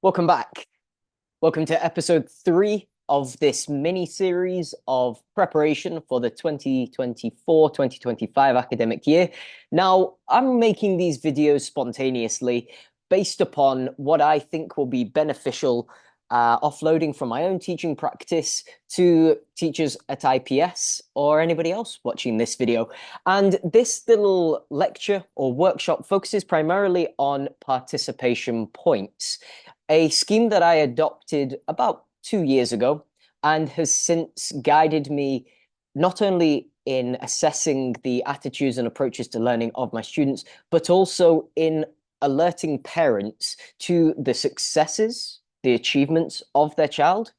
Welcome back. Welcome to episode 3 of this mini series of preparation for the 2024-2025 academic year. Now, I'm making these videos spontaneously based upon what I think will be beneficial, offloading from my own teaching practice to teachers at IPS or anybody else watching this video. And this little lecture or workshop focuses primarily on participation points, a scheme that I adopted about 2 years ago and has since guided me not only in assessing the attitudes and approaches to learning of my students, but also in alerting parents to the successes, the achievements of their child,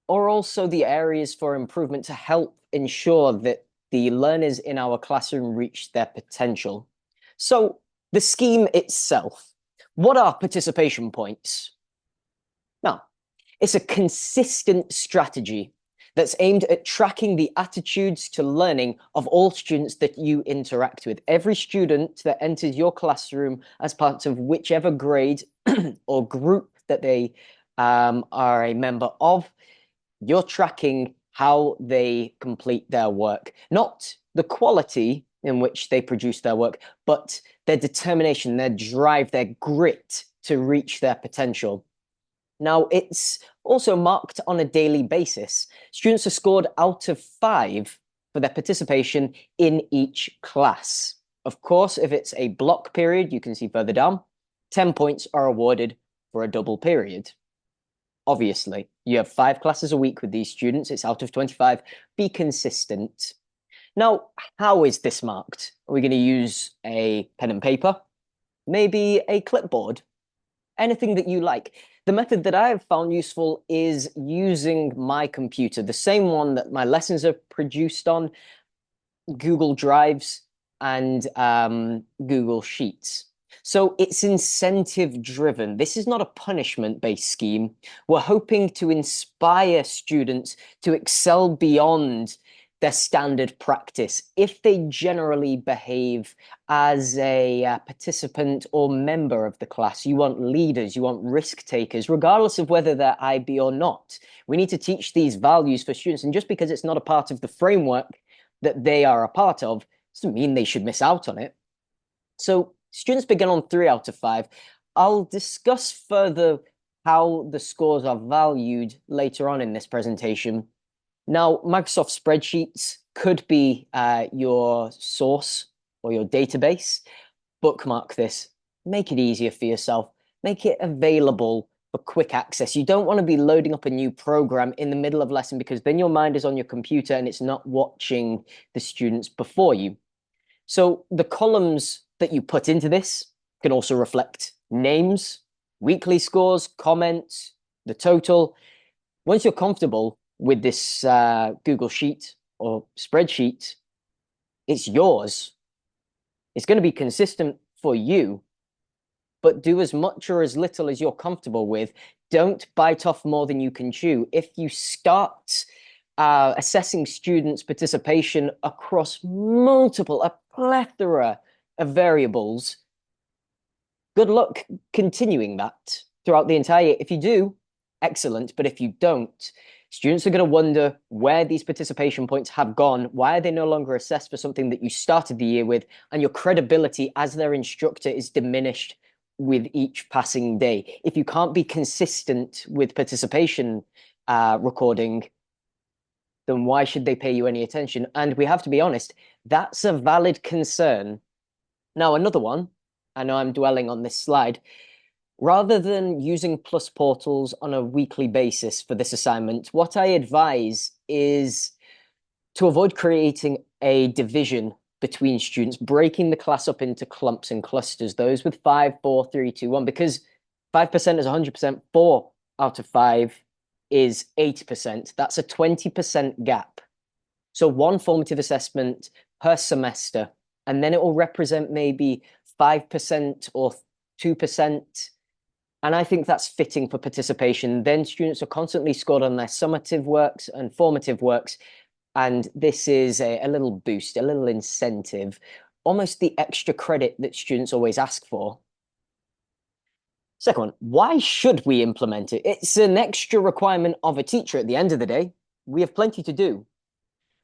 or also the areas for improvement to help ensure that the learners in our classroom reach their potential. So, the scheme itself, what are participation points? Now, it's a consistent strategy that's aimed at tracking the attitudes to learning of all students that you interact with. Every student that enters your classroom as part of whichever grade or group that they are a member of, you're tracking how they complete their work, not the quality in which they produce their work, but their determination, their drive, their grit to reach their potential. Now, it's also marked on a daily basis. Students are scored out of 5 for their participation in each class. Of course, if it's a block period, you can see further down, 10 points are awarded for a double period. Obviously, you have 5 classes a week with these students. It's out of 25. Be consistent. Now, how is this marked? Are we going to use a pen and paper? Maybe a clipboard? Anything that you like. The method that I have found useful is using my computer, the same one that my lessons are produced on, Google Drives and Google Sheets. So it's incentive driven. This is not a punishment-based scheme. We're hoping to inspire students to excel beyond their standard practice if they generally behave as a participant or member of the class. You want leaders, you want risk takers, regardless of whether they're IB or not. We need to teach these values for students, and just because it's not a part of the framework that they are a part of doesn't mean they should miss out on it. So students begin on 3 out of 5. I'll discuss further how the scores are valued later on in this presentation. Now, Microsoft spreadsheets could be your source or your database. Bookmark this, make it easier for yourself, make it available for quick access. You don't want to be loading up a new program in the middle of lesson, because then your mind is on your computer and it's not watching the students before you. So the columns that you put into this can also reflect names, weekly scores, comments, the total. Once you're comfortable with this Google Sheet or spreadsheet, it's yours. It's going to be consistent for you, but do as much or as little as you're comfortable with. Don't bite off more than you can chew. If you start assessing students' participation across a plethora of variables, good luck continuing that throughout the entire year. If you do, excellent. But if you don't, students are going to wonder where these participation points have gone. Why are they no longer assessed for something that you started the year with? And your credibility as their instructor is diminished with each passing day. If you can't be consistent with participation recording, then why should they pay you any attention? And we have to be honest, that's a valid concern. Now, another one, I know I'm dwelling on this slide. Rather than using plus portals on a weekly basis for this assignment, what I advise is to avoid creating a division between students, breaking the class up into clumps and clusters, those with 5, 4, 3, 2, 1, because 5% is 100%, 4 out of 5 is 80%. That's a 20% gap. So one formative assessment per semester, and then it will represent maybe 5% or 2%. And I think that's fitting for participation. Then students are constantly scored on their summative works and formative works. And this is a little boost, a little incentive, almost the extra credit that students always ask for. Second one, why should we implement it? It's an extra requirement of a teacher at the end of the day. We have plenty to do.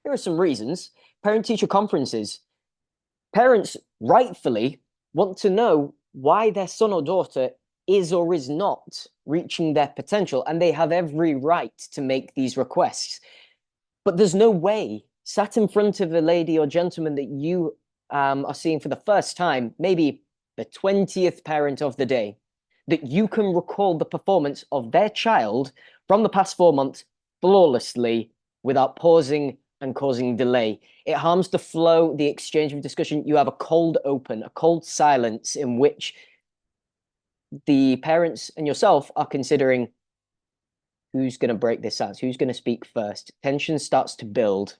Here are some reasons. Parent-teacher conferences. Parents rightfully want to know why their son or daughter is or is not reaching their potential, and they have every right to make these requests. But there's no way, sat in front of a lady or gentleman that you are seeing for the first time, maybe the 20th parent of the day, that you can recall the performance of their child from the past 4 months flawlessly without pausing and causing delay. It harms the flow, the exchange of discussion. You have a cold open, a cold silence in which the parents and yourself are considering who's going to break this silence, who's going to speak first. Tension starts to build.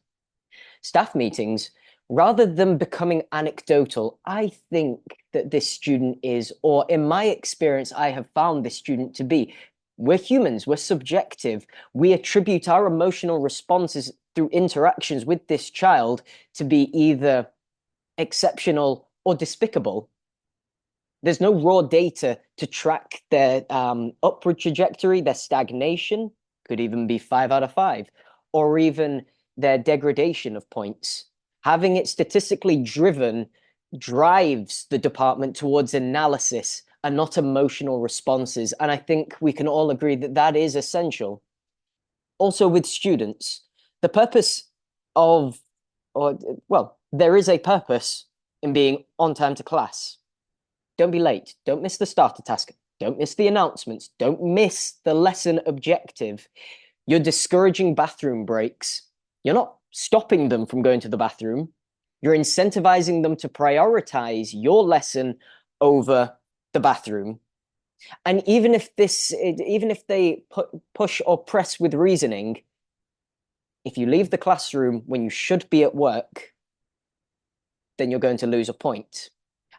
Staff meetings, rather than becoming anecdotal, I think that this student is, or in my experience, I have found this student to be. We're humans, we're subjective. We attribute our emotional responses through interactions with this child to be either exceptional or despicable. There's no raw data to track their upward trajectory, their stagnation, could even be 5 out of 5, or even their degradation of points. Having it statistically driven drives the department towards analysis and not emotional responses. And I think we can all agree that that is essential. Also, with students, the purpose of, or well, there is a purpose in being on time to class. Don't be late. Don't miss the starter task. Don't miss the announcements. Don't miss the lesson objective. You're discouraging bathroom breaks. You're not stopping them from going to the bathroom. You're incentivizing them to prioritize your lesson over the bathroom. And even if they push or press with reasoning, if you leave the classroom when you should be at work, then you're going to lose a point.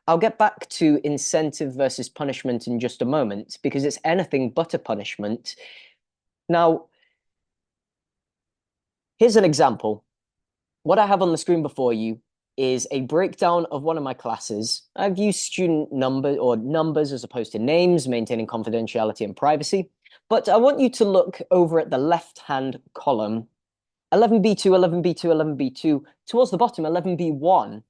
I'll get back to incentive versus punishment in just a moment, because it's anything but a punishment. Now, here's an example. What I have on the screen before you is a breakdown of one of my classes. I've used student number or numbers as opposed to names, maintaining confidentiality and privacy. But I want you to look over at the left-hand column, 11B2, 11B2, 11B2, towards the bottom, 11B1.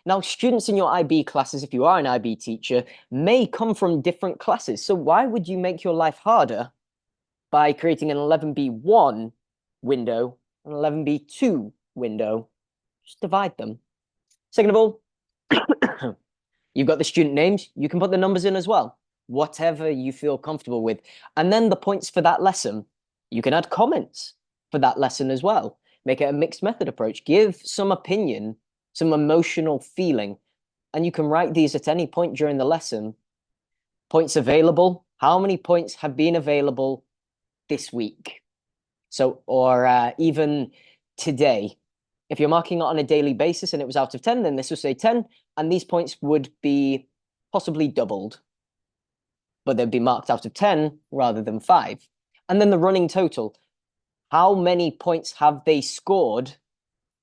Now, students in your IB classes, if you are an IB teacher, may come from different classes. So why would you make your life harder by creating an 11B1 window, an 11B2 window? Just divide them. Second of all, you've got the student names. You can put the numbers in as well, whatever you feel comfortable with. And then the points for that lesson. You can add comments for that lesson as well. Make it a mixed method approach. Give some opinion, some emotional feeling, and you can write these at any point during the lesson. Points available. How many points have been available this week? So, or even today. If you're marking it on a daily basis and it was out of 10, then this will say 10, and these points would be possibly doubled, but they'd be marked out of 10 rather than 5. And then the running total. How many points have they scored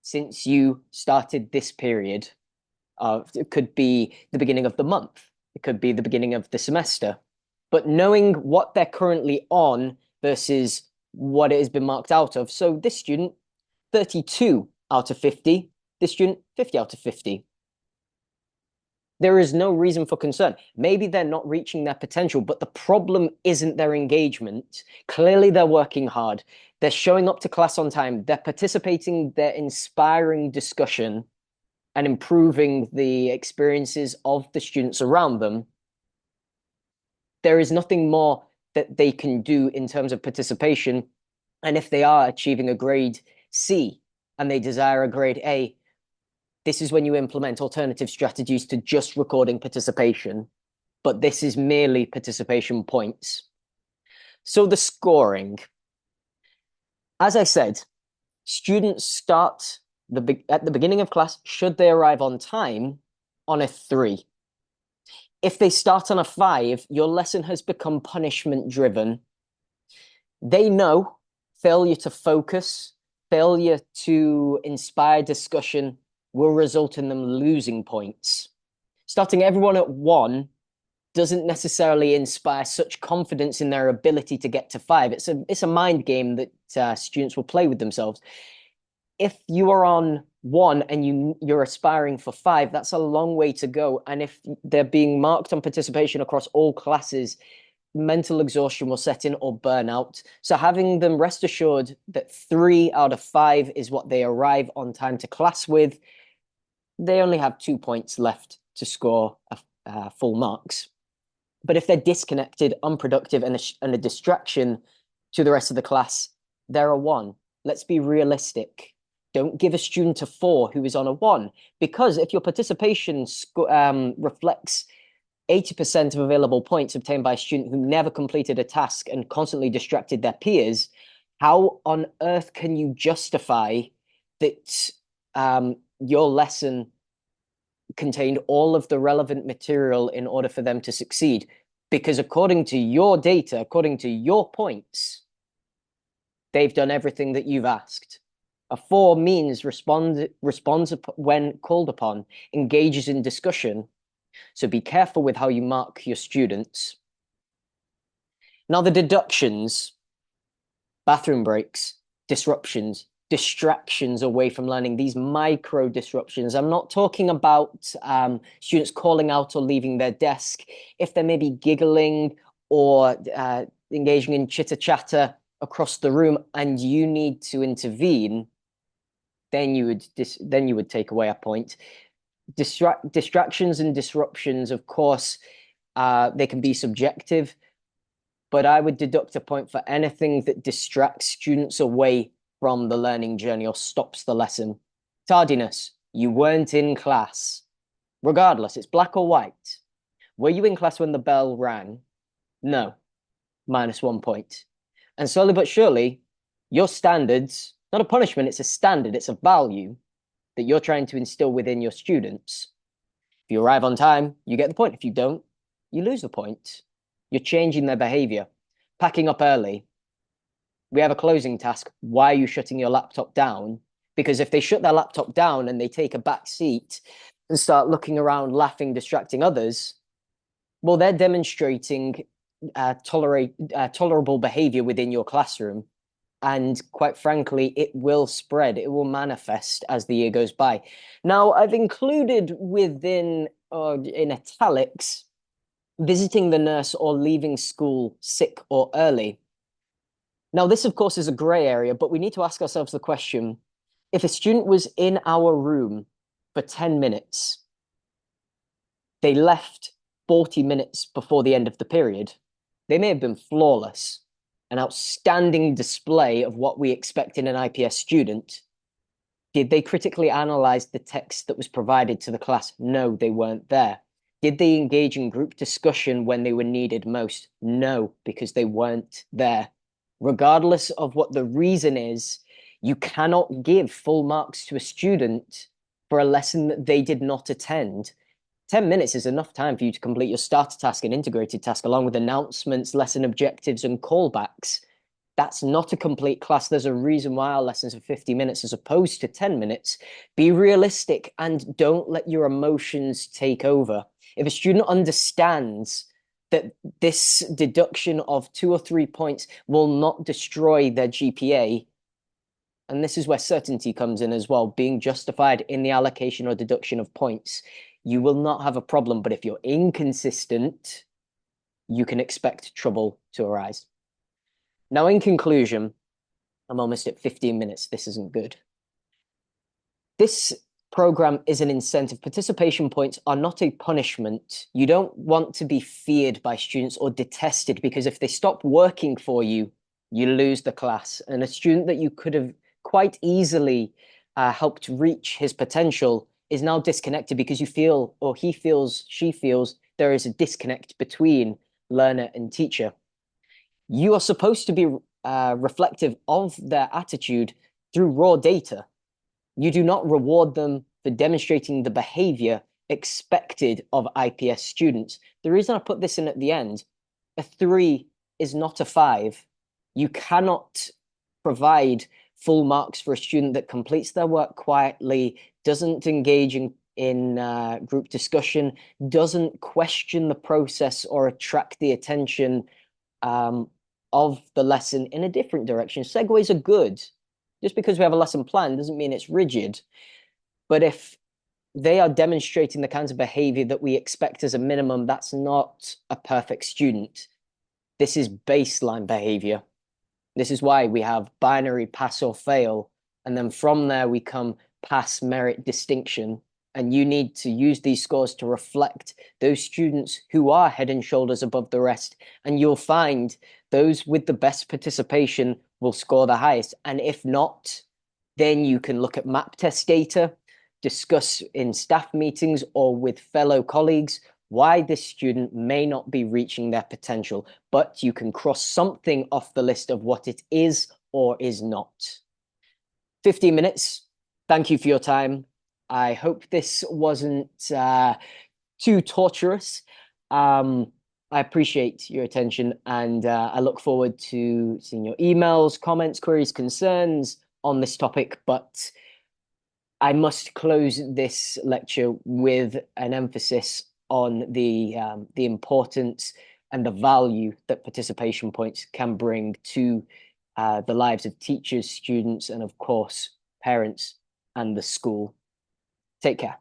since you started this period? It could be the beginning of the month. It could be the beginning of the semester. But knowing what they're currently on versus what it has been marked out of. So this student, 32 out of 50. This student, 50 out of 50. There is no reason for concern. Maybe they're not reaching their potential, but the problem isn't their engagement. Clearly, they're working hard. They're showing up to class on time. They're participating. They're inspiring discussion and improving the experiences of the students around them. There is nothing more that they can do in terms of participation. And if they are achieving a grade C and they desire a grade A, this is when you implement alternative strategies to just recording participation. But this is merely participation points. So the scoring. As I said, students start at the beginning of class, should they arrive on time, on a 3. If they start on a 5, your lesson has become punishment driven. They know failure to focus, failure to inspire discussion will result in them losing points. Starting everyone at 1 doesn't necessarily inspire such confidence in their ability to get to 5. It's a mind game that students will play with themselves. If you are on 1 and you're aspiring for 5, that's a long way to go. And if they're being marked on participation across all classes, mental exhaustion will set in or burnout. So having them rest assured that 3 out of 5 is what they arrive on time to class with, they only have 2 points left to score full marks. But if they're disconnected, unproductive, and a distraction to the rest of the class, they're a 1. Let's be realistic. Don't give a student a 4 who is on a 1, because if your participation reflects 80% of available points obtained by a student who never completed a task and constantly distracted their peers, how on earth can you justify that your lesson contained all of the relevant material in order for them to succeed? Because according to your data, according to your points, they've done everything that you've asked. A 4 means responds when called upon, engages in discussion. So be careful with how you mark your students. Now, the deductions, bathroom breaks, disruptions, distractions away from learning, these micro disruptions. I'm not talking about students calling out or leaving their desk. If they're maybe giggling or engaging in chitter-chatter across the room and you need to intervene, then you would take away a point. Distractions and disruptions, of course, they can be subjective, but I would deduct a point for anything that distracts students away from the learning journey or stops the lesson. Tardiness, you weren't in class. Regardless, it's black or white. Were you in class when the bell rang? No, -1 point. And slowly but surely, your standards, not a punishment, it's a standard, it's a value that you're trying to instill within your students. If you arrive on time, you get the point. If you don't, you lose the point. You're changing their behavior. Packing up early. We have a closing task. Why are you shutting your laptop down? Because if they shut their laptop down and they take a back seat and start looking around, laughing, distracting others, well, they're demonstrating tolerable behavior within your classroom. And quite frankly, it will spread, it will manifest as the year goes by. Now, I've included within, in italics, visiting the nurse or leaving school sick or early. Now, this, of course, is a gray area, but we need to ask ourselves the question, if a student was in our room for 10 minutes, they left 40 minutes before the end of the period, they may have been flawless, an outstanding display of what we expect in an IPS student. Did they critically analyze the text that was provided to the class? No, they weren't there. Did they engage in group discussion when they were needed most? No, because they weren't there. Regardless of what the reason is, you cannot give full marks to a student for a lesson that they did not attend. 10 minutes is enough time for you to complete your starter task and integrated task, along with announcements, lesson objectives, and callbacks. That's not a complete class. There's a reason why our lessons are 50 minutes as opposed to 10 minutes. Be realistic and don't let your emotions take over. If a student understands that this deduction of 2 or 3 points will not destroy their GPA, and this is where certainty comes in as well, being justified in the allocation or deduction of points, you will not have a problem. But if you're inconsistent, you can expect trouble to arise. Now, in conclusion, I'm almost at 15 minutes. This isn't good. This program is an incentive. Participation points are not a punishment. You don't want to be feared by students or detested, because if they stop working for you, you lose the class. And a student that you could have quite easily helped reach his potential is now disconnected because you feel, or he feels, she feels, there is a disconnect between learner and teacher. You are supposed to be reflective of their attitude through raw data. You do not reward them for demonstrating the behavior expected of IPS students. The reason I put this in at the end, a 3 is not a 5. You cannot provide full marks for a student that completes their work quietly, doesn't engage in group discussion doesn't question the process or attract the attention of the lesson in a different direction. Segues are good. Just because we have a lesson plan doesn't mean it's rigid. But if they are demonstrating the kinds of behavior that we expect as a minimum, that's not a perfect student. This is baseline behavior. This is why we have binary pass or fail. And then from there, we come pass, merit, distinction. And you need to use these scores to reflect those students who are head and shoulders above the rest. And you'll find those with the best participation will score the highest. And if not, then you can look at map test data, discuss in staff meetings or with fellow colleagues why this student may not be reaching their potential, but you can cross something off the list of what it is or is not. 15 minutes. Thank you for your time. I hope this wasn't too torturous. I appreciate your attention, and I look forward to seeing your emails, comments, queries, concerns on this topic. But I must close this lecture with an emphasis on the importance and the value that participation points can bring to the lives of teachers, students, and of course, parents and the school. Take care.